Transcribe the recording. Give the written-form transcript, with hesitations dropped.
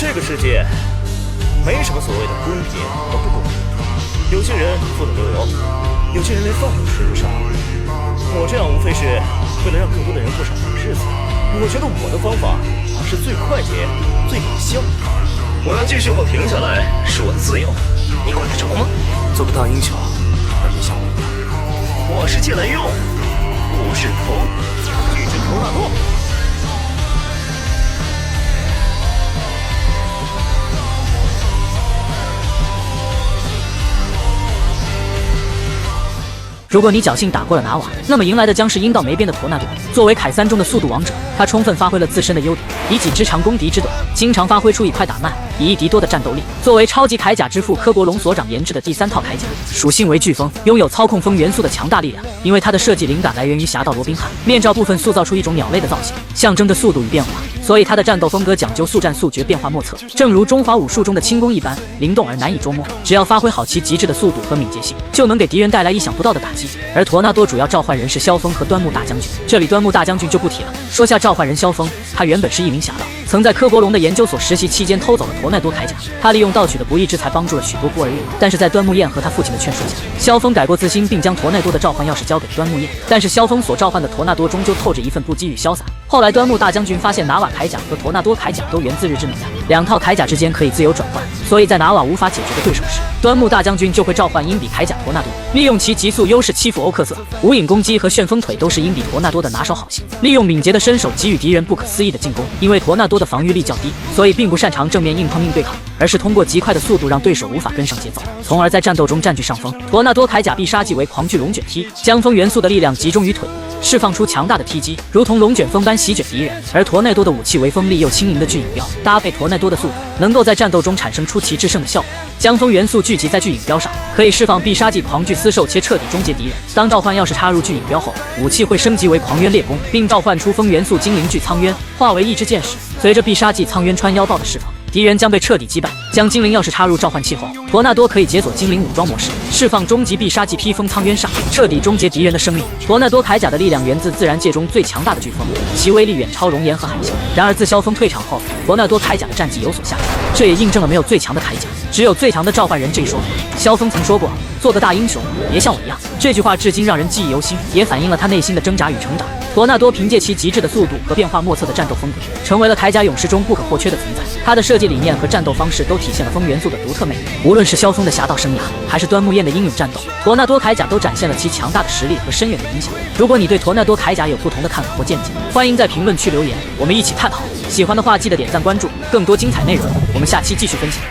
这个世界没什么所谓的公平和不公平，有些人富得流油，有些人连饭都吃不上。我这样无非是为了让更多的人过上好日子。我觉得我的方法是最快捷、最有效的。我要继续或停下来是我的自由，你管得着吗？做个大英雄，而别像我。我是借来用，不是投，拒绝投纳多。如果你侥幸打过了拿瓦，那么迎来的将是阴道没边的陀纳多。作为凯3中的速度王者，他充分发挥了自身的优点，以己之长攻敌之短，经常发挥出以快打慢、以一敌多的战斗力。作为超级铠甲之父科国龙所长研制的第3套铠甲，属性为飓风，拥有操控风元素的强大力量。因为它的设计灵感来源于侠盗罗宾汉，面罩部分塑造出一种鸟类的造型，象征着速度与变化。所以他的战斗风格讲究速战速决、变化莫测，正如中华武术中的轻功一般，灵动而难以捉摸。只要发挥好其极致的速度和敏捷性，就能给敌人带来意想不到的打击。而陀纳多主要召唤人是萧峰和端木大将军，这里端木大将军就不提了。说下召唤人萧峰，他原本是一名侠盗，曾在科国龙的研究所实习期间偷走了陀纳多铠甲。他利用盗取的不义之财帮助了许多孤儿院，但是在端木燕和他父亲的劝说下，萧峰改过自新，并将陀纳多的召唤钥匙交给端木燕。但是萧峰所召唤的陀纳多终究透着一份不羁与潇洒。后来端木大将军发现拿瓦铠甲和陀纳多铠甲都源自日之能量，两套铠甲之间可以自由转换，所以在拿瓦无法解决的对手时，端木大将军就会召唤鹰比铠甲陀纳多，利用其急速优势欺负欧克瑟。无影攻击和旋风腿都是鹰比陀纳多的拿手好戏，利用敏捷的身手给予敌人不可思议的进攻。因为陀纳多的防御力较低，所以并不擅长正面硬碰硬对抗，而是通过极快的速度让对手无法跟上节奏，从而在战斗中占据上风。陀纳多铠甲必杀技为狂巨龙卷踢，将风元素的力量集中于腿，释放出强大的踢击，如同龙卷风般席卷敌人。而陀纳多的武器为锋利又轻盈的巨影镖，搭配陀纳多的速度，能够在战斗中产生出奇制胜的效果。将风元素聚集在巨影镖上，可以释放必杀技狂巨丝兽切，彻底终结敌人。当召唤钥匙插入巨影镖后，武器会升级为狂渊烈弓，并召唤出风元素精灵巨苍渊，化为一支箭矢。随着必杀技苍渊穿腰爆的释放，敌人将被彻底击败。将精灵钥匙插入召唤器后，陀纳多可以解锁精灵武装模式，释放终极必杀技披风苍渊煞，彻底终结敌人的生命。陀纳多铠甲的力量源自自然界中最强大的飓风，其威力远超熔岩和海啸。然而自萧峰退场后，陀纳多铠甲的战绩有所下降，这也印证了没有最强的铠甲，只有最强的召唤人这一说法。萧峰曾说过，做个大英雄，别像我一样。这句话至今让人记忆犹新，也反映了他内心的挣扎与成长。陀纳多凭借其极致的速度和变化莫测的战斗风格，成为了铠甲勇士中不可或缺的存在。他的设计理念和战斗方式都体现了风元素的独特魅力。无论是萧峰的侠盗生涯，还是端木燕的英勇战斗，陀纳多铠甲都展现了其强大的实力和深远的影响。如果你对陀纳多铠甲有不同的看法或见解，欢迎在评论区留言，我们一起探讨。喜欢的话记得点赞关注，更多精彩内容我们下期继续分享。